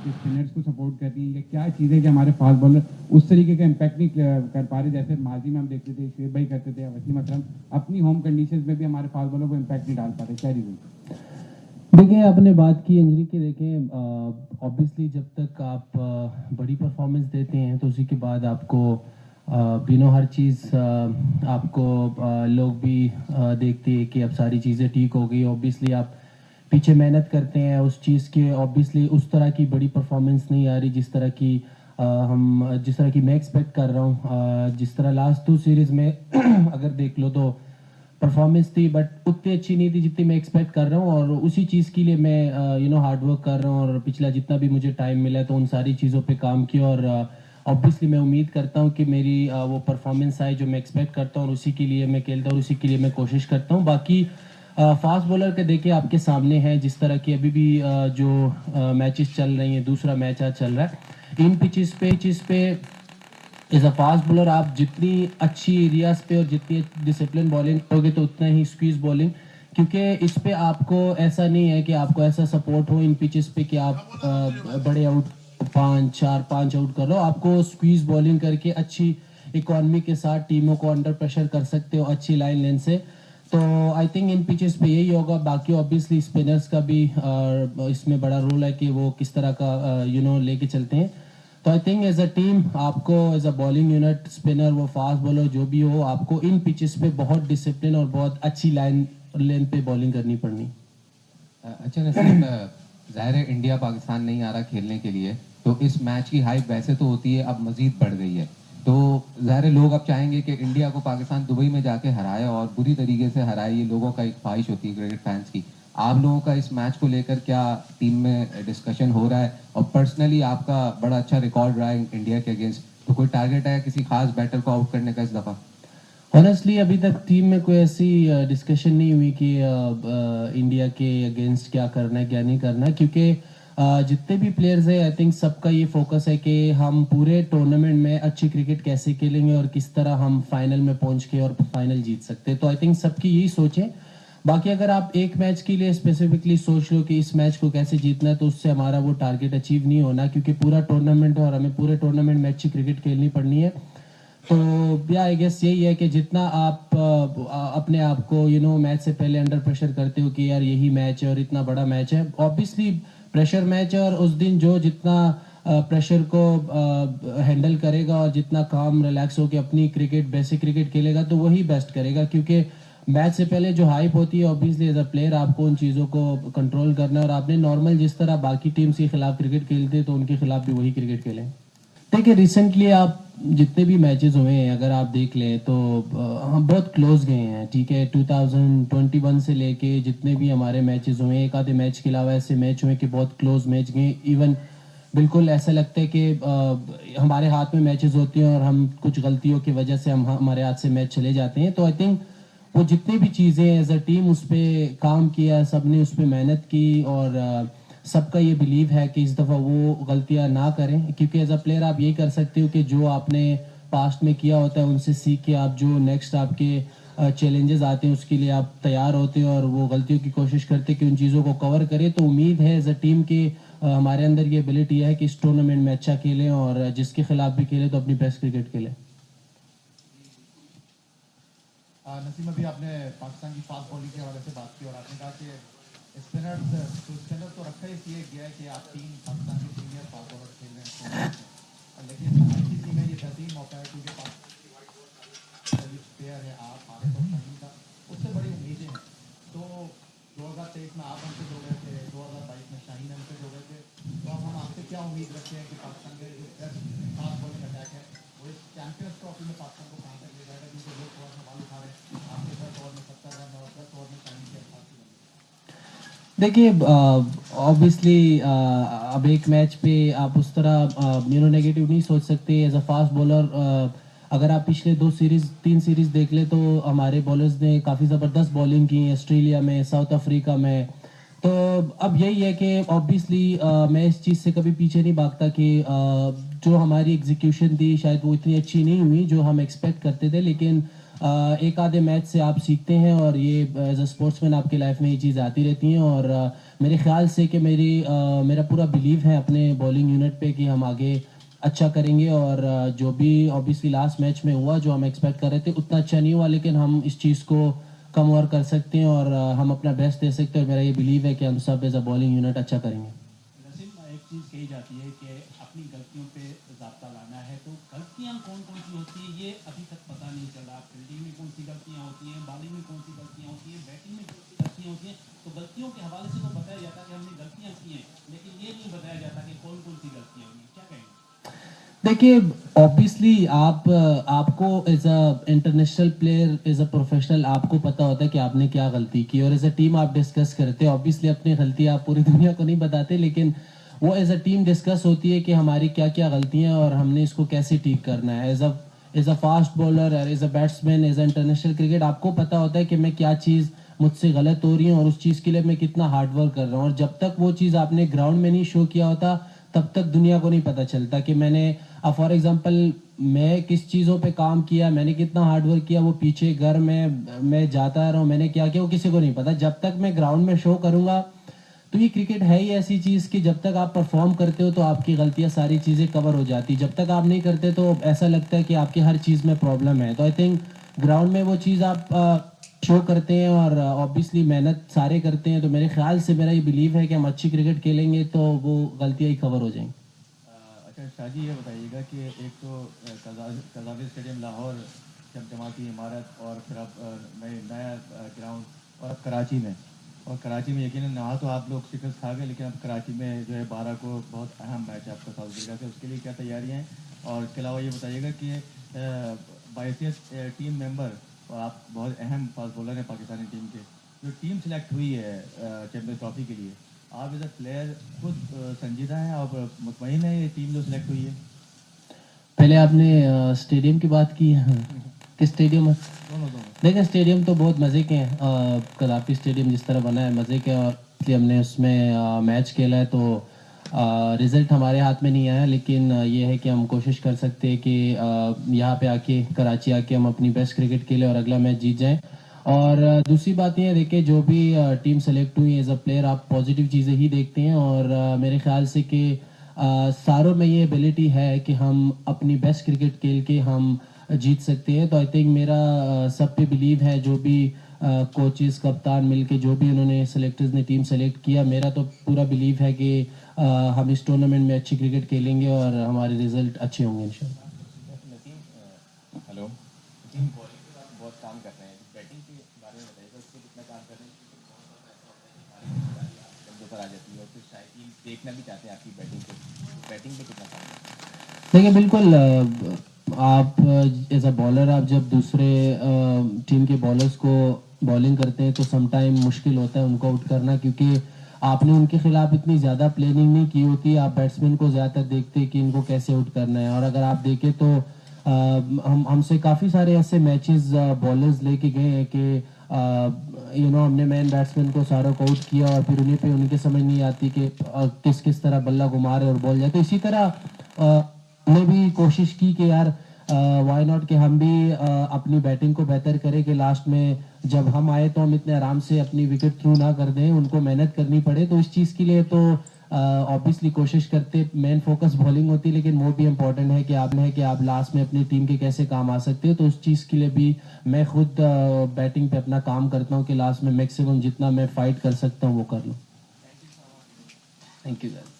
कि स्पिनर्स को सपोर्ट करती हैं, या क्या चीज़ें कि हमारे फास्ट बॉलर उस तरीके का इम्पैक्ट नहीं कर पा रहे जैसे माजी में हम देखते थे, शेर भाई करते थे, वसीम अकरम अपनी होम कंडीशन में भी हमारे फास्ट बॉलर को इम्पैक्ट नहीं डाल पा रहे, क्या रीजन? देखिए, आपने बात की इंजरी की। देखें, ऑब्वियसली जब तक आप बड़ी परफॉर्मेंस देते हैं तो उसी के बाद आपको हर चीज़ आपको लोग भी देखते हैं कि अब सारी चीज़ें ठीक हो गई। ऑब्वियसली आप पीछे मेहनत करते हैं उस चीज़ के, ऑब्वियसली उस तरह की बड़ी परफॉर्मेंस नहीं आ रही जिस तरह की जिस तरह की मैं एक्सपेक्ट कर रहा हूँ। जिस तरह लास्ट 2 सीरीज़ में अगर देख लो तो परफॉर्मेंस थी, बट उतनी अच्छी नहीं थी जितनी मैं एक्सपेक्ट कर रहा हूँ, और उसी चीज़ के लिए मैं हार्ड वर्क कर रहा हूँ और पिछला जितना भी मुझे टाइम मिला है तो उन सारी चीज़ों पे काम किया। और ऑब्वियसली मैं उम्मीद करता हूँ कि मेरी वो परफॉर्मेंस आए जो मैं एक्सपेक्ट करता हूँ, और उसी के लिए मैं खेलता हूँ और उसी के लिए मैं कोशिश करता हूँ। बाकी फास्ट बॉलर के देखिए आपके सामने है, जिस तरह की अभी भी जो मैचेस चल रही हैं, दूसरा मैच आज चल रहा है इन पिचेस पे एज अ फास्ट बॉलर आप जितनी अच्छी एरियाज पे और जितनी डिसिप्लिन बॉलिंग करोगे तो उतना ही स्क्वीज बॉलिंग, क्योंकि इस पे आपको ऐसा नहीं है कि आपको ऐसा सपोर्ट हो इन पिचेस पे कि आप बड़े आउट 5 4 5 आउट कर लो। आपको स्क्वीज बॉलिंग करके अच्छी इकॉनमी के साथ टीमों को अंडर प्रेशर कर सकते हो अच्छी लाइन लेंथ से। तो आई थिंक इन पिचेस पे यही होगा। बाकी ऑब्वियसली स्पिनर्स का भी इसमें बड़ा रोल है कि वो किस तरह का लेके चलते हैं। तो I think as a team आपको as a bowling unit, spinner वो फास्ट बॉलर जो भी हो, आपको इन पिचेस पे बहुत डिसिप्लिन और बहुत अच्छी लाइन लेंथ पे बॉलिंग करनी पड़नी। अच्छा नसीम, ज़ाहिर है इंडिया पाकिस्तान नहीं आ रहा खेलने के लिए, तो इस मैच की हाइप वैसे तो होती है, अब मज़ीद बढ़ गई है। तो ज़ाहिर है लोग अब चाहेंगे कि इंडिया को पाकिस्तान दुबई में जाके हराए और बुरी तरीके से हराए, ये लोगों का एक ख्वाहिश होती है क्रिकेट फैंस की। आप लोगों का इस मैच को लेकर क्या टीम में डिस्कशन हो रहा है? और पर्सनली आपका बड़ा अच्छा रिकॉर्ड रहा है इंडिया के अगेंस्ट, तो कोई टारगेट है किसी खास बैटर को आउट करने का इस दफ़ा? ऑनेस्टली अभी तक टीम में कोई ऐसी डिस्कशन नहीं हुई कि इंडिया के अगेंस्ट क्या करना है क्या नहीं करना, क्योंकि जितने भी प्लेयर्स हैं आई थिंक सबका ये फोकस है कि हम पूरे टूर्नामेंट में अच्छी क्रिकेट कैसे खेलेंगे और किस तरह हम फाइनल में पहुंच के और फाइनल जीत सकते हैं। तो आई थिंक सबकी यही सोच है। बाकी अगर आप एक मैच के लिए स्पेसिफिकली सोच लो कि इस मैच को कैसे जीतना है, तो उससे हमारा वो टारगेट अचीव नहीं होना, क्योंकि पूरा टूर्नामेंट है और हमें पूरे टूर्नामेंट में अच्छी क्रिकेट खेलनी पड़नी है। तो या आई गेस यही है कि जितना आप अपने आप को मैच से पहले अंडर प्रेशर करते हो कि यार यही मैच है और इतना बड़ा मैच है, ऑब्वियसली प्रेशर मैच है, और उस दिन जो जितना प्रेशर को हैंडल करेगा और जितना काम रिलैक्स होकर अपनी क्रिकेट बेसिक क्रिकेट खेलेगा तो वही बेस्ट करेगा। क्योंकि मैच से पहले जो हाइप होती है, ऑब्वियसली एज अ प्लेयर आपको उन चीज़ों को कंट्रोल करना है, और आपने नॉर्मल जिस तरह बाकी टीम्स के खिलाफ क्रिकेट खेलते तो उनके खिलाफ भी वही क्रिकेट खेलें। देखिए, रिसेंटली आप जितने भी मैचेस हुए हैं अगर आप देख लें तो हम बहुत क्लोज गए हैं। ठीक है, 2021 से लेके जितने भी हमारे मैचेस हुए हैं, एक आधे मैच के अलावा ऐसे मैच हुए कि बहुत क्लोज मैच गए। इवन बिल्कुल ऐसा लगता है कि हमारे हाथ में मैचेस होती हैं और हम कुछ गलतियों की वजह से हमारे हाथ से मैच चले जाते हैं। तो आई थिंक वो जितनी भी चीज़ें एज अ टीम उस पर काम किया, सब ने उस पर मेहनत की, और सबका ये बिलीव है कि इस दफ़ा वो गलतियां ना करें। क्योंकि एज अ प्लेयर आप यही कर सकते हो कि जो आपने पास्ट में किया होता है उनसे सीख के आप जो नेक्स्ट आपके चैलेंजेस आते हैं उसके लिए आप तैयार होते हो और वो गलतियों की कोशिश करते कि उन चीज़ों को कवर करें। तो उम्मीद है एज अ टीम के हमारे अंदर ये एबिलिटी है कि इस टूर्नामेंट में अच्छा खेलें और जिसके खिलाफ भी खेलें तो अपनी बेस्ट क्रिकेट खेलें। नसीम, अभी आपने पाकिस्तान की फास्ट बॉलिंग के हवाले से बात की और आपने कहा कि स्पिनर तो रखा ही इसलिए गया है कि आप पाकिस्तान की सीनियर फास्ट बॉलर खेल रहे हैं, लेकिन आईसीसी में ये बेहतरीन मौका है क्योंकि पाकिस्तान प्लेयर है आप हारिस और शाहीन का, उससे बड़ी उम्मीदें हैं। तो 2023 में आप हमसे जो गए थे, 2022 में शाहीन हमसे जो गए थे, तो अब हम आपसे क्या उम्मीद रखते हैं कि पाकिस्तान के जो फास्ट बॉलिंग अटैक है वो इस चैंपियंस ट्रॉफी में पाकिस्तान को कहाँ तक ले जाएगा? क्योंकि लोग थोड़ा सवाल उठा रहे हैं आपके 10 ओवर में 70 रन और 10 ओवर में शाहीन के 88 रन। देखिए, ऑब्वियसली अब एक मैच पे आप उस तरह नेगेटिव नहीं सोच सकते। एज अ फास्ट बॉलर अगर आप पिछले 3 सीरीज़ देख ले तो हमारे बॉलर्स ने काफ़ी ज़बरदस्त बॉलिंग की ऑस्ट्रेलिया में, साउथ अफ्रीका में। तो अब यही है कि ऑब्वियसली मैं इस चीज़ से कभी पीछे नहीं भागता कि जो हमारी एग्जीक्यूशन थी शायद वो इतनी अच्छी नहीं हुई जो हम एक्सपेक्ट करते थे, लेकिन एक आधे मैच से आप सीखते हैं और ये एज अ स्पोर्ट्समैन आपकी लाइफ में ये चीज़ आती रहती हैं। और मेरे ख्याल से कि मेरा पूरा बिलीव है अपने बॉलिंग यूनिट पे कि हम आगे अच्छा करेंगे। और जो भी ऑब्वियसली लास्ट मैच में हुआ जो हम एक्सपेक्ट कर रहे थे उतना अच्छा नहीं हुआ, लेकिन हम इस चीज़ को कम और कर सकते हैं और हम अपना बेस्ट दे सकते हैं। और मेरा ये बिलीव है कि हम सब एज अ बॉलिंग यूनिट अच्छा करेंगे। नसीम, एक चीज़ कही जाती है कि अपनी गलतियों पे ज़ाब्ता लाना है, तो गलतियां कौन कौन सी होती है ये अभी तक पता नहीं चला। फील्डिंग में कौन सी गलतियां होती हैं, बॉलिंग में कौन सी गलतियां होती हैं, बैटिंग में कौन सी गलतियां होती हैं। तो गलतियों के हवाले से तो बताया जाता है कि हमने गलतियां की हैं, लेकिन ये नहीं बताया जाता कि कौन कौन सी गलतियां हुई हैं। क्या कहेंगे? देखिए, ऑब्वियसली आपको as a international player, as a professional आपको पता होता है कि आपने क्या गलती की, और एज अ टीम आप डिस्कस करते हैं। ऑब्वियसली अपनी गलती आप पूरी दुनिया को नहीं बताते, लेकिन वो एज अ टीम डिस्कस होती है कि हमारी क्या क्या गलतियां हैं और हमने इसको कैसे ठीक करना है। As a fast bowler, as a batsman, as a international cricket आपको पता होता है कि मैं क्या चीज़ मुझसे गलत हो रही है और उस चीज़ के लिए मैं कितना हार्डवर्क कर रहा हूँ। और जब तक वो चीज़ आपने ग्राउंड में नहीं शो किया होता तब तक दुनिया को नहीं पता चलता कि मैंने फॉर एग्जांपल मैं किस चीज़ों पे काम किया, मैंने कितना हार्डवर्क किया। वो पीछे घर में मैं जाता रहा हूँ, मैंने क्या किया वो किसी को नहीं पता। जब तक मैं ग्राउंड में शो करूँगा, तो ये क्रिकेट है ही ऐसी चीज़ कि जब तक आप परफॉर्म करते हो तो आपकी गलतियाँ सारी चीज़ें कवर हो जाती। जब तक आप नहीं करते तो ऐसा लगता है कि आपकी हर चीज़ में प्रॉब्लम है। तो आई थिंक ग्राउंड में वो चीज़ आप शो करते हैं और ऑब्वियसली मेहनत सारे करते हैं। तो मेरे ख्याल से मेरा ये बिलीव है कि हम अच्छी क्रिकेट खेलेंगे तो वो गलतियाँ ही कवर हो जाएंगी। अच्छा शाहजी, ये बताइएगा कि एक तो कज़ावी स्टेडियम लाहौर चमचमा की इमारत, और फिर अब नया ग्राउंड, और अब कराची में, और कराची में यकीनन नहा तो आप लोग शिकस्त खा गए, लेकिन अब कराची में जो है 12 को बहुत अहम मैच है आपका साउथ अफ्रीका से, उसके लिए क्या तैयारियाँ हैं? और इसके अलावा ये बताइएगा कि बायसियत टीम मेंबर, और आप बहुत अहम फास्ट बॉलर हैं पाकिस्तानी टीम के, जो टीम सेलेक्ट हुई है चैम्पियंस ट्रॉफी के लिए, आप एज अ प्लेयर खुद संजीदा हैं और मुतमईन है ये टीम जो सेलेक्ट हुई है? पहले आपने स्टेडियम की बात की है। किस स्टेडियम है? दोनों दोनों। देखिए, स्टेडियम तो बहुत मज़े के हैं। कदाफी स्टेडियम जिस तरह बना है मज़े के, और इसलिए हमने उसमें मैच खेला है। तो रिज़ल्ट हमारे हाथ में नहीं आया, लेकिन ये है कि हम कोशिश कर सकते हैं कि यहाँ पे आके कराची आके हम अपनी बेस्ट क्रिकेट खेलें और अगला मैच जीत जाएं। और दूसरी बात ये है, देखिए जो भी टीम सेलेक्ट हुई एज अ प्लेयर आप पॉजिटिव चीज़ें ही देखते हैं। और मेरे ख्याल से कि सारों में ये एबिलिटी है कि हम अपनी बेस्ट क्रिकेट खेल के हम जीत सकते हैं। तो आई थिंक मेरा सब पे बिलीव है। जो भी कोचेस कप्तान मिलके जो भी उन्होंने सेलेक्टर्स ने टीम सेलेक्ट किया, मेरा तो पूरा बिलीव है कि हम इस टूर्नामेंट में अच्छी क्रिकेट खेलेंगे और हमारे रिजल्ट अच्छे होंगे इंशाल्लाह। नसीम, हेलो नसीम, बॉलिंग पे आप बहुत काम कर रहे हैं, बैटिंग के बारे में बताइएगा, उस पर कितना काम कर रहे हैं? क्योंकि बहुत ऐसा होता है कि बारिश जल्दी पर आ जाती है और फिर शायद टीम देखना भी चाहते हैं आपकी बैटिंग पे, बैटिंग पे कितना काम कर रहे हैं? देखिए, बिल्कुल आप एज अ बॉलर आप जब दूसरे टीम के बॉलर्स को बॉलिंग करते हैं तो समटाइम मुश्किल होता है उनको आउट करना, क्योंकि आपने उनके खिलाफ इतनी ज़्यादा प्लानिंग नहीं की होती। आप बैट्समैन को ज़्यादातर देखते हैं कि इनको कैसे आउट करना है। और अगर आप देखें तो हम हमसे काफ़ी सारे ऐसे मैचेस बॉलर्स लेके गए हैं कि हमने मैन बैट्समैन को सारों को आउट किया और फिर उन्हीं पे उनके समझ नहीं आती कि किस किस तरह बल्ला घुमा रहे और बॉल जाए। तो इसी तरह हमने भी कोशिश की कि यार वाई नॉट कि हम भी अपनी बैटिंग को बेहतर करें कि लास्ट में जब हम आए तो हम इतने आराम से अपनी विकेट थ्रू ना कर दें, उनको मेहनत करनी पड़े। तो इस चीज़ के लिए तो ऑब्वियसली कोशिश करते, मेन फोकस बॉलिंग होती है, लेकिन वो भी इम्पोर्टेंट है कि आप लास्ट में अपनी टीम के कैसे काम आ सकते हो। तो उस चीज़ के लिए भी मैं खुद बैटिंग पे अपना काम करता हूँ कि लास्ट में मैक्सिमम जितना मैं फाइट कर सकता हूँ वो कर लूँ। Thank you sir.